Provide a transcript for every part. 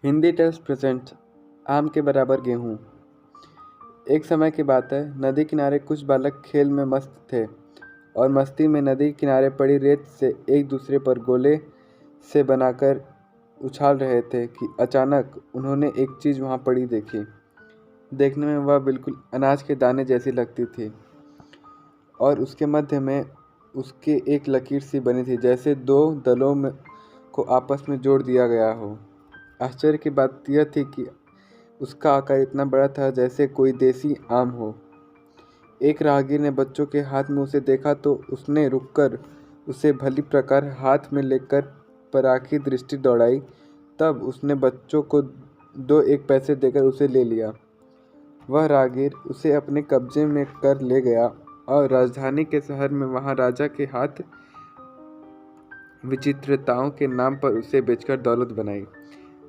Hindi text present आम के बराबर गेहूँ। एक समय की बात है, नदी किनारे कुछ बालक खेल में मस्त थे और मस्ती में नदी किनारे पड़ी रेत से एक दूसरे पर गोले से बनाकर उछाल रहे थे कि अचानक उन्होंने एक चीज़ वहाँ पड़ी देखी। देखने में वह बिल्कुल अनाज के दाने जैसी लगती थी और उसके मध्य में उसके एक लकीर सी बनी थी, जैसे दो दलों में को आपस में जोड़ दिया गया हो। आश्चर्य की बात यह थी कि उसका आकार इतना बड़ा था जैसे कोई देसी आम हो। एक राहगीर ने बच्चों के हाथ में उसे देखा तो उसने रुककर उसे भली प्रकार हाथ में लेकर पराखी दृष्टि दौड़ाई। तब उसने बच्चों को 2-1 पैसे देकर उसे ले लिया। वह राहगीर उसे अपने कब्जे में कर ले गया और राजधानी के शहर में वहाँ राजा के हाथ विचित्रताओं के नाम पर उसे बेचकर दौलत बनाई।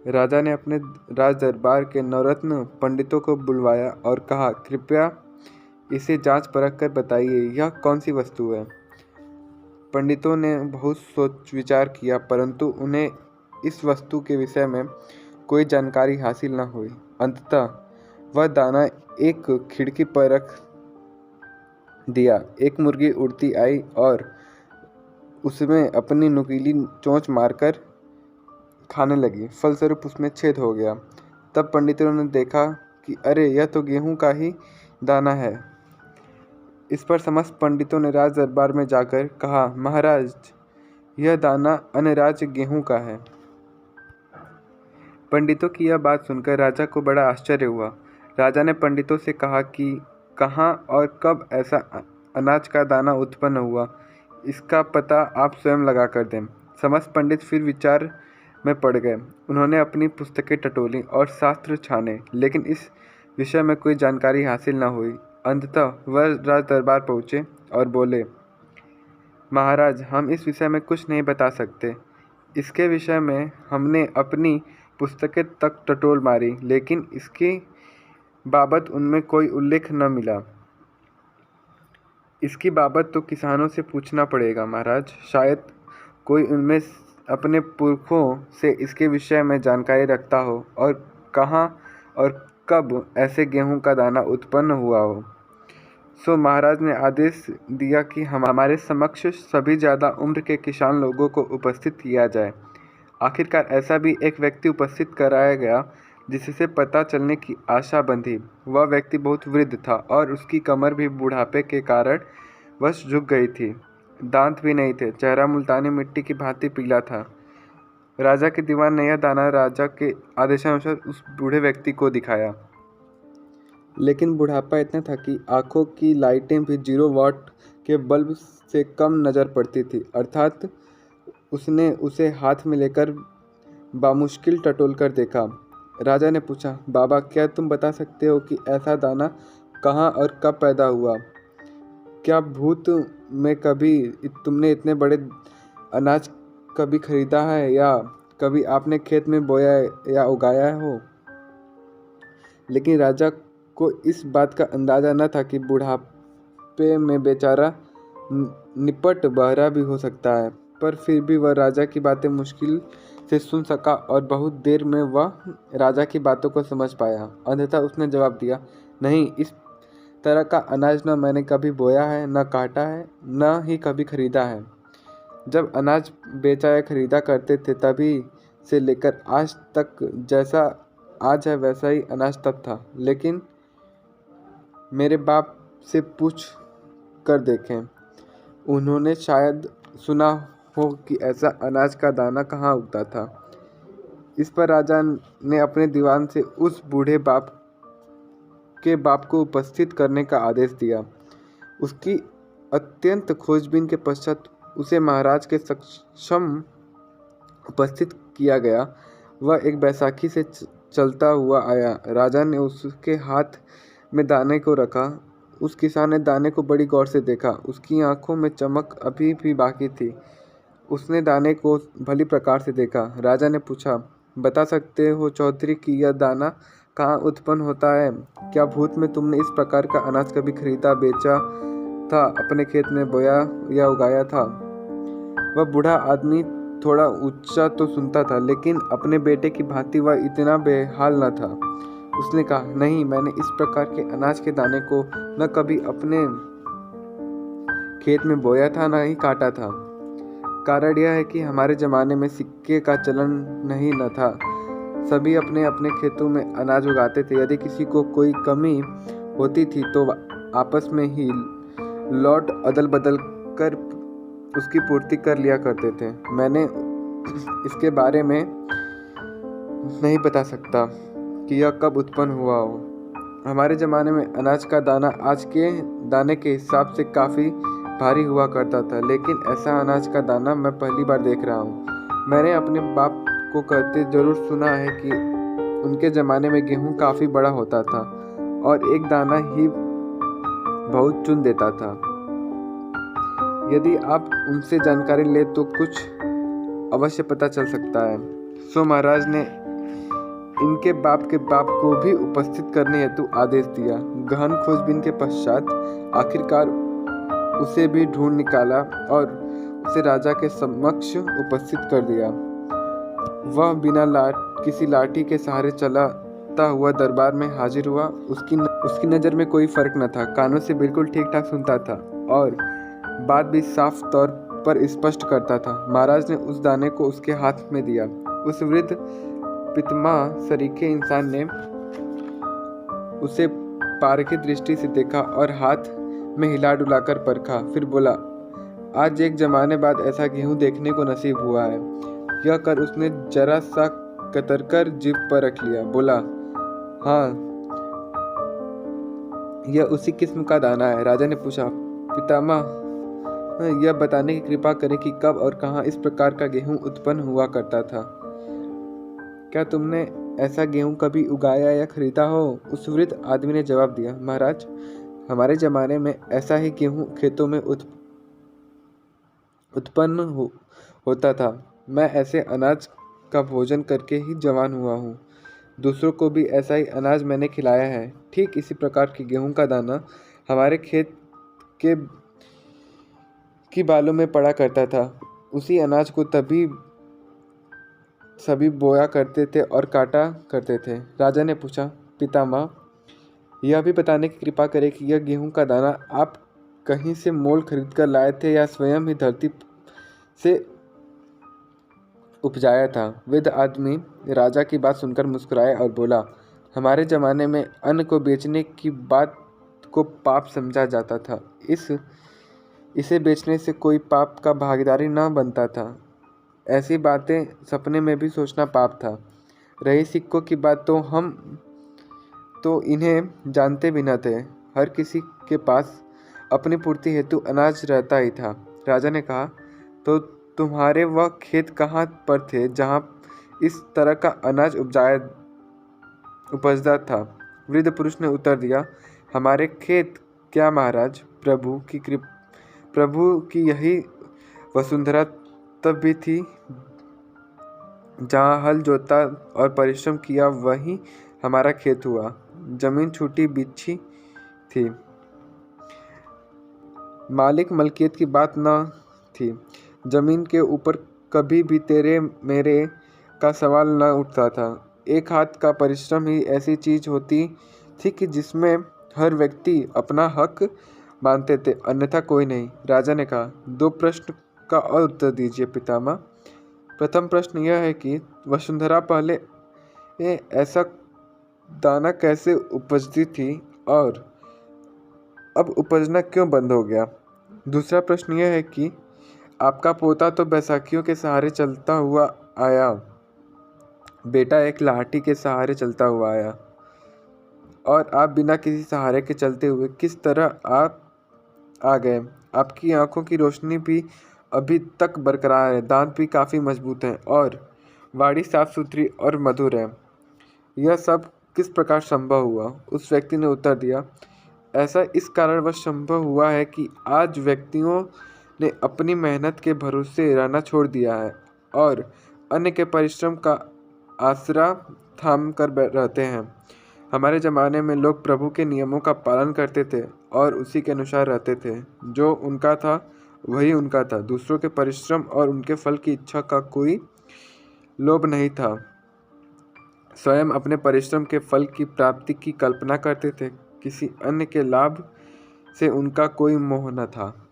राजा ने अपने राज दरबार के नवरत्न पंडितों को बुलवाया और कहा, कृपया इसे जांच परख कर बताइए, यह कौन सी वस्तु है। पंडितों ने बहुत सोच विचार किया, परंतु उन्हें इस वस्तु के विषय में कोई जानकारी हासिल न हुई। अंततः वह दाना एक खिड़की पर रख दिया। एक मुर्गी उड़ती आई और उसमें अपनी नुकीली चोंच मारकर खाने लगी। फलस्वरूप उसमें छेद हो गया। तब पंडितों ने देखा कि अरे, यह तो गेहूं का ही दाना है। इस पर समस्त पंडितों ने राज दरबार में जाकर कहा, महाराज, यह दाना अन्य राज्य गेहूं का है। पंडितों की यह बात सुनकर राजा को बड़ा आश्चर्य हुआ। राजा ने पंडितों से कहा कि कहाँ और कब ऐसा अनाज का दाना उत्पन्न हुआ, इसका पता आप स्वयं लगा कर दें। समस्त पंडित फिर विचार में पड़ गए। उन्होंने अपनी पुस्तकें टटोली और शास्त्र छाने, लेकिन इस विषय में कोई जानकारी हासिल न हुई। अंततः वह राज दरबार पहुँचे और बोले, महाराज, हम इस विषय में कुछ नहीं बता सकते। इसके विषय में हमने अपनी पुस्तकें तक टटोल मारी, लेकिन इसकी बाबत उनमें कोई उल्लेख न मिला। इसकी बाबत तो किसानों से पूछना पड़ेगा महाराज, शायद कोई उनमें अपने पुरखों से इसके विषय में जानकारी रखता हो और कहाँ और कब ऐसे गेहूं का दाना उत्पन्न हुआ हो। सो महाराज ने आदेश दिया कि हमारे समक्ष सभी ज़्यादा उम्र के किसान लोगों को उपस्थित किया जाए। आखिरकार ऐसा भी एक व्यक्ति उपस्थित कराया गया जिससे पता चलने की आशा बंधी। वह व्यक्ति बहुत वृद्ध था और उसकी कमर भी बुढ़ापे के कारण वश झुक गई थी। दांत भी नहीं थे। चेहरा मुल्तानी मिट्टी की भांति पीला था। राजा के दीवान ने यह दाना राजा के आदेशानुसार उस बूढ़े व्यक्ति को दिखाया, लेकिन बुढ़ापा इतना था कि आंखों की लाइटें भी 0 वाट के बल्ब से कम नज़र पड़ती थी। अर्थात उसने उसे हाथ में लेकर बामुश्किल टटोल कर देखा। राजा ने पूछा, बाबा, क्या तुम बता सकते हो कि ऐसा दाना कहाँ और कब पैदा हुआ? क्या भूत में कभी तुमने इतने बड़े अनाज कभी खरीदा है या कभी आपने खेत में बोया या उगाया हो? लेकिन राजा को इस बात का अंदाज़ा न था कि बुढ़ापे में बेचारा निपट बहरा भी हो सकता है। पर फिर भी वह राजा की बातें मुश्किल से सुन सका और बहुत देर में वह राजा की बातों को समझ पाया। अंततः उसने जवाब दिया, नहीं, इस तरह का अनाज न मैंने कभी बोया है, न काटा है, न ही कभी खरीदा है। जब अनाज बेचा या खरीदा करते थे तभी से लेकर आज तक जैसा आज है वैसा ही अनाज तब था। लेकिन मेरे बाप से पूछ कर देखें, उन्होंने शायद सुना हो कि ऐसा अनाज का दाना कहाँ उगता था। इस पर राजा ने अपने दीवान से उस बूढ़े बाप को उपस्थित करने का आदेश दिया। उसकी अत्यंत खोजबीन के पश्चात उसे महाराज के समक्ष उपस्थित किया गया। वह एक बैसाखी से चलता हुआ आया। राजा ने उसके हाथ में दाने को रखा। उस किसान ने दाने को बड़ी गौर से देखा। उसकी आंखों में चमक अभी भी बाकी थी। उसने दाने को भली प्रकार से देखा। राजा ने पूछा, बता सकते हो चौधरी कि यह दाना कहाँ उत्पन्न होता है? क्या भूत में तुमने इस प्रकार का अनाज कभी खरीदा, बेचा था, अपने खेत में बोया या उगाया था? वह बूढ़ा आदमी थोड़ा ऊंचा तो सुनता था, लेकिन अपने बेटे की भांति वह इतना बेहाल न था। उसने कहा, नहीं, मैंने इस प्रकार के अनाज के दाने को न कभी अपने खेत में बोया था, न ही काटा था। कारण यह है कि हमारे ज़माने में सिक्के का चलन नहीं न था। सभी अपने अपने खेतों में अनाज उगाते थे। यदि किसी को कोई कमी होती थी तो आपस में ही लौट अदल बदल कर उसकी पूर्ति कर लिया करते थे। मैंने इसके बारे में नहीं बता सकता कि यह कब उत्पन्न हुआ हो। हमारे ज़माने में अनाज का दाना आज के दाने के हिसाब से काफ़ी भारी हुआ करता था, लेकिन ऐसा अनाज का दाना मैं पहली बार देख रहा हूँ। मैंने अपने बाप को कहते जरूर सुना है कि उनके ज़माने में गेहूँ काफ़ी बड़ा होता था और एक दाना ही बहुत चुन देता था। यदि आप उनसे जानकारी ले तो कुछ अवश्य पता चल सकता है। सो महाराज ने इनके बाप के बाप को भी उपस्थित करने हेतु आदेश दिया। गहन खोजबीन के पश्चात आखिरकार उसे भी ढूंढ निकाला और उसे राजा के समक्ष उपस्थित कर दिया। वह बिना किसी लाठी के सहारे चलाता हुआ दरबार में हाजिर हुआ। उसकी नज़र में कोई फर्क न था। कानों से बिल्कुल ठीक ठाक सुनता था और बात भी साफ तौर पर स्पष्ट करता था। महाराज ने उस दाने को उसके हाथ में दिया। उस वृद्ध पितमा सरीखे इंसान ने उसे पारखी दृष्टि से देखा और हाथ में हिला डुलाकर परखा। फिर बोला, आज एक जमाने बाद ऐसा गेहूं देखने को नसीब हुआ है। यह कर उसने जरा सा कतरकर जीभ पर रख लिया। बोला, हाँ, यह उसी किस्म का दाना है। राजा ने पूछा, पितामह, यह बताने की कृपा करें कि कब और कहाँ इस प्रकार का गेहूं उत्पन्न हुआ करता था। क्या तुमने ऐसा गेहूं कभी उगाया या खरीदा हो? उस वृद्ध आदमी ने जवाब दिया, महाराज, हमारे जमाने में ऐसा ही गेहूं खेतों में उत्पन्न होता था। मैं ऐसे अनाज का भोजन करके ही जवान हुआ हूँ। दूसरों को भी ऐसा ही अनाज मैंने खिलाया है। ठीक इसी प्रकार की गेहूं का दाना हमारे खेत की बालों में पड़ा करता था। उसी अनाज को तभी सभी बोया करते थे और काटा करते थे। राजा ने पूछा, पितामह, यह भी बताने की कृपा करें कि यह गेहूं का दाना आप कहीं से मोल खरीद कर लाए थे या स्वयं ही धरती से उपजाया था? वृद्ध आदमी राजा की बात सुनकर मुस्कुराया और बोला, हमारे ज़माने में अन्न को बेचने की बात को पाप समझा जाता था। इसे बेचने से कोई पाप का भागीदारी न बनता था। ऐसी बातें सपने में भी सोचना पाप था। रही सिक्कों की बात, तो हम तो इन्हें जानते भी न थे। हर किसी के पास अपनी पूर्ति हेतु अनाज रहता ही था। राजा ने कहा, तो तुम्हारे वह खेत कहाँ पर थे जहाँ इस तरह का अनाज उपजता था? वृद्ध पुरुष ने उत्तर दिया, हमारे खेत क्या महाराज, प्रभु की यही वसुंधरा तब भी थी। जहाँ हल जोता और परिश्रम किया वही हमारा खेत हुआ। जमीन छूटी बिछी थी, मालिक मलकियत की बात न थी। जमीन के ऊपर कभी भी तेरे मेरे का सवाल न उठता था। एक हाथ का परिश्रम ही ऐसी चीज होती थी कि जिसमें हर व्यक्ति अपना हक मानते थे, अन्यथा कोई नहीं। राजा ने कहा, दो प्रश्न का और उत्तर दीजिए पितामह। प्रथम प्रश्न यह है कि वसुंधरा पहले ऐसा दाना कैसे उपजती थी और अब उपजना क्यों बंद हो गया? दूसरा प्रश्न यह है कि आपका पोता तो बैसाखियों के सहारे चलता हुआ आया, बेटा एक लाठी के सहारे चलता हुआ आया, और आप बिना किसी सहारे के चलते हुए किस तरह आप आ गए? आपकी आंखों की रोशनी भी अभी तक बरकरार है, दांत भी काफ़ी मजबूत हैं और वाणी साफ सुथरी और मधुर है। यह सब किस प्रकार संभव हुआ? उस व्यक्ति ने उत्तर दिया, ऐसा इस कारणवश संभव हुआ है कि आज व्यक्तियों ने अपनी मेहनत के भरोसे रहना छोड़ दिया है और अन्य के परिश्रम का आसरा थाम कर रहते हैं। हमारे ज़माने में लोग प्रभु के नियमों का पालन करते थे और उसी के अनुसार रहते थे। जो उनका था वही उनका था। दूसरों के परिश्रम और उनके फल की इच्छा का कोई लोभ नहीं था। स्वयं अपने परिश्रम के फल की प्राप्ति की कल्पना करते थे। किसी अन्य के लाभ से उनका कोई मोह न था।